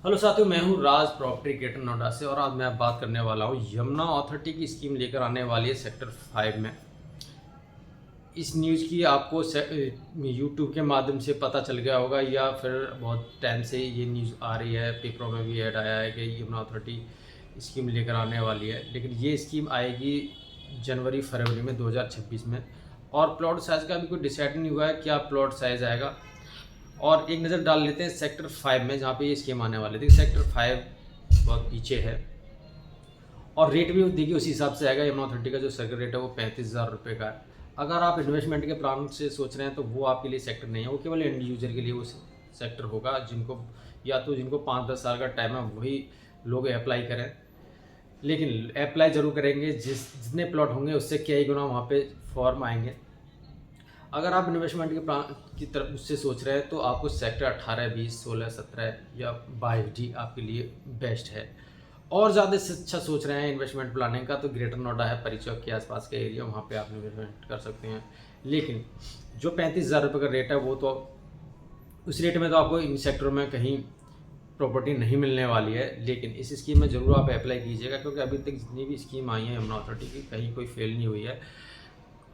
Hello साथियों, मैं हूं राज प्रॉपर्टी क्रिएटर नोएडा से और आज मैं बात करने वाला हूं यमुना अथॉरिटी की स्कीम लेकर आने वाली है सेक्टर 5 में। इस न्यूज़ की आपको यूट्यूब के माध्यम से पता चल गया होगा या फिर बहुत टाइम से ये न्यूज़ आ रही है, पेपरों में भी ऐड आया है कि यमुना अथॉरिटी स्कीम लेकर आने वाली है। लेकिन ये स्कीम आएगी जनवरी फरवरी में 2026 में और प्लॉट साइज़ का भी कोई डिसाइड नहीं हुआ है क्या प्लॉट साइज़ आएगा। और एक नज़र डाल लेते हैं सेक्टर 5 में, जहाँ पे ये स्कीम आने वाली थी। सेक्टर 5 बहुत पीछे है और रेट भी देखिए उसी हिसाब से आएगा। यमुना अथॉरिटी का जो सर्कल रेट है वो 35,000 रुपये का है। अगर आप इन्वेस्टमेंट के प्लान से सोच रहे हैं तो वो आपके लिए सेक्टर नहीं है, वो केवल एंड यूजर के लिए वो सेक्टर होगा, जिनको या तो जिनको 5-10 साल का टाइम है वही लोग अप्लाई करें। लेकिन अप्लाई ज़रूर करेंगे, जितने प्लॉट होंगे उससे कई गुना वहाँ पे फॉर्म आएंगे। अगर आप इन्वेस्टमेंट के प्लान की तरफ उससे सोच रहे हैं तो आपको सेक्टर 18, 20, 16, 17 या 22 डी आपके लिए बेस्ट है। और ज़्यादा से अच्छा सोच रहे हैं इन्वेस्टमेंट प्लानिंग का तो ग्रेटर नोएडा है, परी चौक के आसपास का एरिया, वहाँ पे आप इन्वेस्टमेंट कर सकते हैं। लेकिन जो 35,000 रुपये का रेट है वो तो उस रेट में तो आपको इन सेक्टरों में कहीं प्रॉपर्टी नहीं मिलने वाली है। लेकिन इस स्कीम में ज़रूर आप अप्लाई कीजिएगा, क्योंकि अभी तक जितनी भी स्कीम आई है यमुना अथॉरिटी की कहीं कोई फेल नहीं हुई है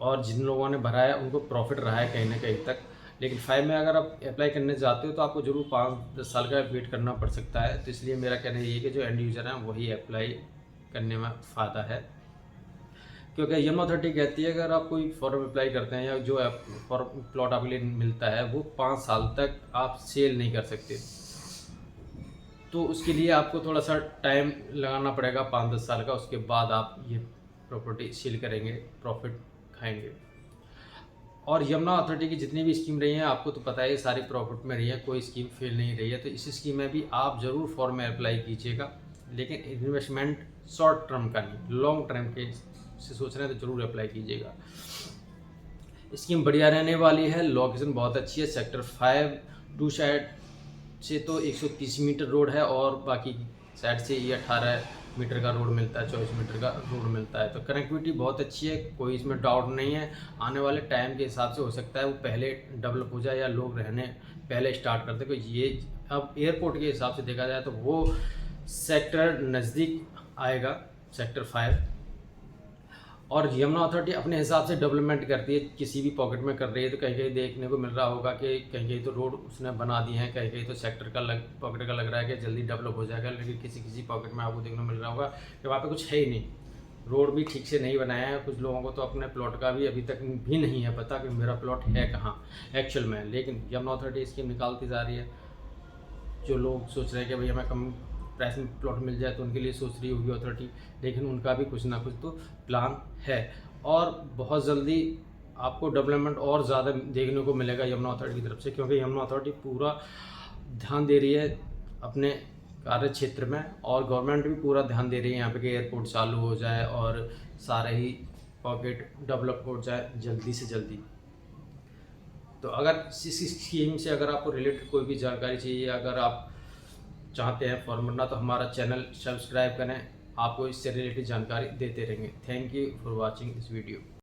और जिन लोगों ने भरा है उनको प्रॉफिट रहा है कहीं ना कहीं तक। लेकिन 5 में अगर आप अप्लाई करने जाते हो तो आपको ज़रूर 5-10 साल का वेट करना पड़ सकता है। तो इसलिए मेरा कहना ये है कि जो एंड यूज़र हैं वही अप्लाई करने में फ़ायदा है, क्योंकि यमुना अथॉरिटी कहती है अगर आप कोई फॉर्म अप्लाई करते हैं या जो फॉर्म प्लॉट आपके लिए मिलता है वो 5 साल तक आप सेल नहीं कर सकते। तो उसके लिए आपको थोड़ा सा टाइम लगाना पड़ेगा, 5-10 साल का। उसके बाद आप ये प्रॉपर्टी सेल करेंगे, प्रॉफिट खाएंगे। और यमुना अथॉरिटी की जितनी भी स्कीम रही हैं आपको तो पता है ये सारी प्रॉफिट में रही है, कोई स्कीम फेल नहीं रही है। तो इस स्कीम में भी आप ज़रूर फॉर्म में अप्लाई कीजिएगा, लेकिन इन्वेस्टमेंट शॉर्ट टर्म का नहीं, लॉन्ग टर्म के से सोच रहे हैं तो ज़रूर अप्लाई कीजिएगा। स्कीम बढ़िया रहने वाली है, लोकेशन बहुत अच्छी है। सेक्टर 5 टू साइड से तो 130 मीटर रोड है और बाकी साइड से ये 18 मीटर का रोड मिलता है, 24 मीटर का रोड मिलता है। तो कनेक्टिविटी बहुत अच्छी है, कोई इसमें डाउट नहीं है। आने वाले टाइम के हिसाब से हो सकता है वो पहले डेवलप हो जाए या लोग रहने पहले स्टार्ट करते, क्योंकि ये अब एयरपोर्ट के हिसाब से देखा जाए तो वो सेक्टर नज़दीक आएगा, सेक्टर 5। और यमुना अथॉरिटी अपने हिसाब से डेवलपमेंट करती है, किसी भी पॉकेट में कर रही है। तो कहीं कहीं देखने को मिल रहा होगा कि कहीं कहीं तो रोड उसने बना दिए हैं, कहीं कहीं तो सेक्टर का पॉकेट का लग रहा है कि जल्दी डेवलप हो जाएगा। लेकिन किसी किसी पॉकेट में आपको देखने को मिल रहा होगा कि वहाँ पे कुछ है ही नहीं, रोड भी ठीक से नहीं बनाया है। कुछ लोगों को तो अपने प्लॉट का भी अभी तक भी नहीं है पता कि मेरा प्लॉट है कहाँ एक्चुअल में। लेकिन यमुना अथॉरिटी स्कीम निकालती जा रही है। जो लोग सोच रहे हैं कि भाई हमें कम प्राइस में प्लॉट मिल जाए तो उनके लिए सोच रही होगी अथॉरिटी, लेकिन उनका भी कुछ ना कुछ तो प्लान है। और बहुत जल्दी आपको डेवलपमेंट और ज़्यादा देखने को मिलेगा यमुना अथॉरिटी की तरफ से, क्योंकि यमुना अथॉरिटी पूरा ध्यान दे रही है अपने कार्य क्षेत्र में और गवर्नमेंट भी पूरा ध्यान दे रही है यहाँ पे कि एयरपोर्ट चालू हो जाए और सारे ही पॉकेट डेवलप हो जाए जल्दी से जल्दी। तो अगर इस स्कीम से अगर आपको रिलेटेड कोई भी जानकारी चाहिए, अगर आप चाहते हैं फॉर्म भरना, तो हमारा चैनल सब्सक्राइब करें, आपको इससे रिलेटेड जानकारी देते रहेंगे। Thank you for watching this video.